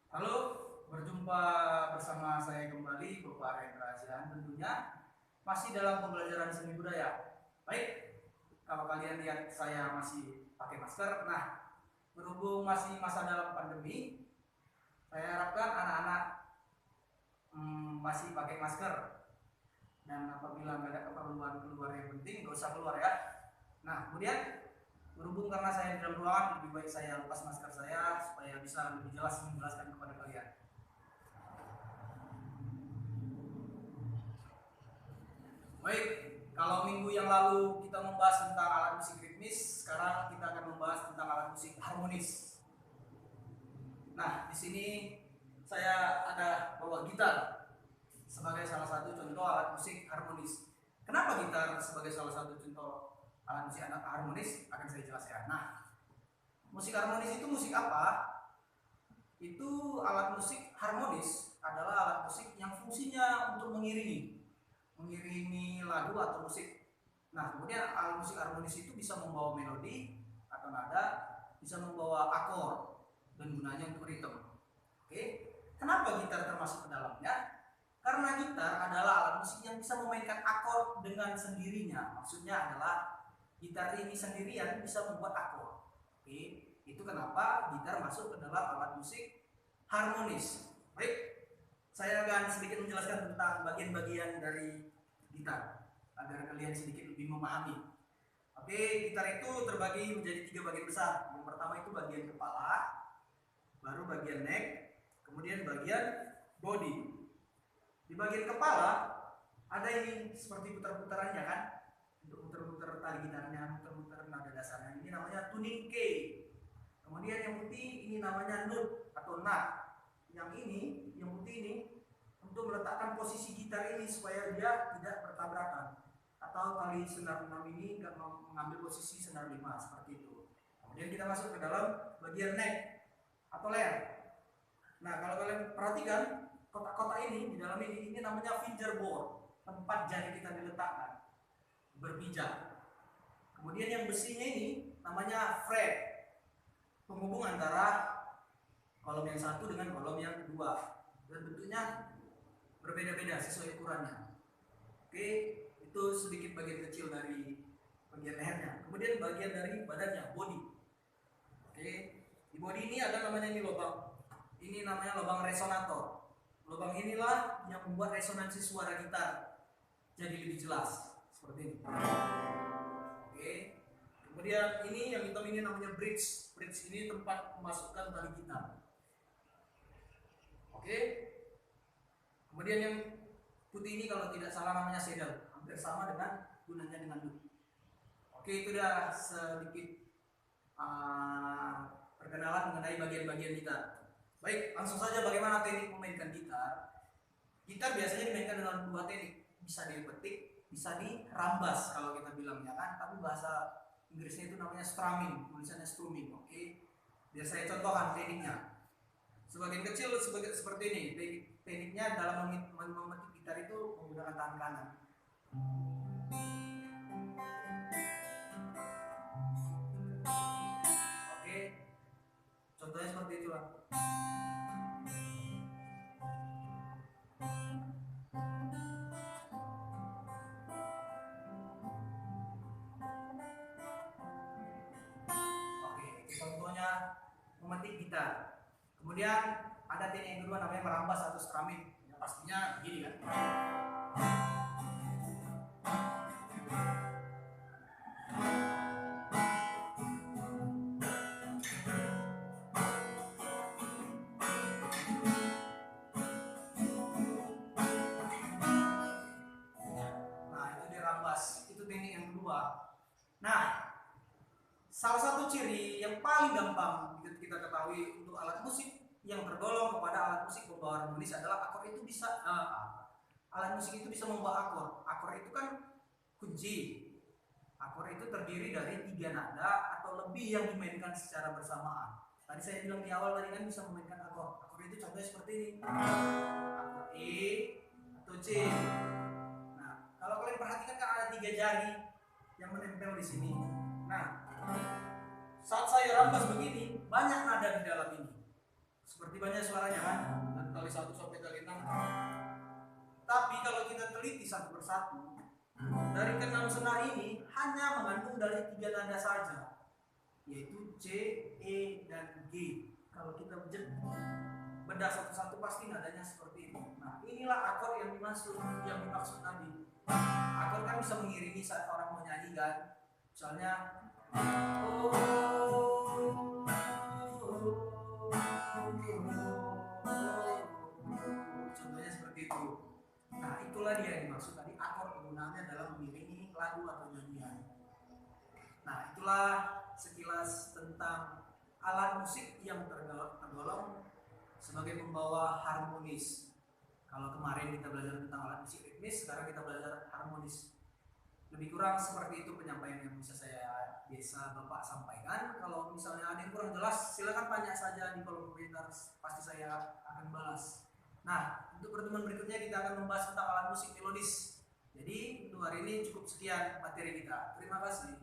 Halo, berjumpa bersama saya kembali, Bapak Rendra Asian. Tentunya masih dalam pembelajaran seni budaya. Baik, kalau kalian lihat saya masih pakai masker. Nah, berhubung masih masa dalam pandemi, saya harapkan anak-anak masih pakai masker. Dan apabila nggak ada keperluan keluar yang penting, nggak usah keluar ya. Nah, kemudian berhubung karena saya di dalam ruangan, lebih baik saya lepas masker saya supaya bisa lebih jelas menjelaskan kepada kalian. Baik, kalau minggu yang lalu kita membahas tentang alat musik ritmis, sekarang kita akan membahas tentang alat musik harmonis. Nah, di sini saya ada bawa gitar sebagai salah satu contoh alat musik harmonis. Kenapa gitar sebagai salah satu contoh alat musik harmonis? Akan saya jelaskan. Nah, musik harmonis itu musik apa? Itu alat musik harmonis adalah alat musik yang fungsinya untuk mengiringi lagu atau musik. Nah, kemudian alat musik harmonis itu bisa membawa melodi atau nada, bisa membawa akor dan gunanya untuk ritme. Oke, kenapa gitar termasuk ke dalamnya? Karena gitar adalah alat musik yang bisa memainkan akor dengan sendirinya. Maksudnya adalah gitar ini sendirian bisa membuat akor. Oke, itu kenapa gitar masuk ke dalam alat musik harmonis. Baik, saya akan sedikit menjelaskan tentang bagian-bagian dari gitar agar kalian sedikit lebih memahami. Oke, gitar itu terbagi menjadi 3 bagian besar. Yang pertama itu bagian kepala, baru bagian neck, kemudian bagian body. Di bagian kepala ada ini seperti putar-putarannya kan, untuk putar-putar tali gitarnya, putar-putar nada dasarnya. Ini namanya tuning K. Kemudian yang putih ini namanya note atau nut. Yang ini, yang putih ini untuk meletakkan posisi gitar ini supaya dia tidak bertabrakan, atau tali senar 6 ini nggak mengambil posisi senar 5 seperti itu. Kemudian kita masuk ke dalam bagian neck atau leher. Nah, kalau kalian perhatikan kotak-kotak ini di dalam ini namanya fingerboard, tempat jari kita diletakkan berpijak. Kemudian yang besinya ini namanya fret, penghubung antara kolom yang satu dengan kolom yang kedua, dan bentuknya berbeda-beda sesuai ukurannya. Oke, itu sedikit bagian kecil dari bagian lehernya. Kemudian bagian dari badannya, body. Oke, di body ini ada namanya ini lubang. Ini namanya lubang resonator. Lubang inilah yang membuat resonansi suara gitar jadi lebih jelas seperti ini. Oke. Kemudian ini yang hitam ini namanya bridge. Bridge ini tempat memasukkan tali gitar. Oke. Kemudian yang putih ini kalau tidak salah namanya saddle, hampir sama dengan gunanya dengan duk. Oke, itu udah sedikit perkenalan mengenai bagian-bagian gitar. Baik, langsung saja bagaimana teknik memainkan gitar. Gitar biasanya dimainkan dengan 2 teknik, bisa dipetik, bisa dirambas kalau kita bilangnya kan, tapi bahasa Inggrisnya itu namanya strumming, tulisannya strumming. Oke, biar saya contohkan tekniknya. Sebagian kecil seperti ini. Tekniknya dalam memetik gitar itu menggunakan tangan kanan. Oke, contohnya seperti itulah. Oke, itu contohnya memetik gitar. Kemudian ada teknik yang kedua namanya merambas atau strumming. Ya, pastinya begini kan. Nah, itu dirambas. Itu teknik yang kedua. Nah, salah satu ciri yang paling gampang kita ketahui untuk alat musik yang tergolong kepada alat musik pembawa harmonis adalah akor itu bisa alat musik itu bisa membawa akor. Akor itu kan kunci. Akor itu terdiri dari 3 nada atau lebih yang dimainkan secara bersamaan. Tadi saya bilang di awal tadi kan bisa memainkan akor. Akor itu contohnya seperti ini. Akor E atau C. Nah, kalau kalian perhatikan kan ada 3 jari yang menempel di sini. Nah, saat saya rampas begini, banyak nada di dalam ini. seperti banyak suaranya kan, dari kali 1 sampai kali 6. Tapi kalau kita teliti satu persatu, dari ke-6 senar ini hanya mengandung dari 3 nada saja, yaitu C, E, dan G. Kalau kita bedah satu-satu pasti nadanya seperti itu. Nah, inilah akor yang dimaksud tadi. Akor kan bisa mengiringi saat orang menyanyi kan. Misalnya contohnya seperti itu. Nah, itulah dia yang dimaksud tadi, akor kegunaannya dalam mengiringi lagu atau nyanyian. Nah, itulah sekilas tentang alat musik yang tergolong sebagai pembawa harmonis. Kalau kemarin kita belajar tentang alat musik ritmis, sekarang kita belajar harmonis. Lebih kurang seperti itu penyampaian yang bisa Bapak sampaikan. Kalau misalnya ada yang kurang jelas, silakan tanya saja di kolom komentar, pasti saya akan balas. Nah, untuk pertemuan berikutnya kita akan membahas tentang alat musik melodis. Jadi untuk hari ini cukup sekian materi kita. Terima kasih.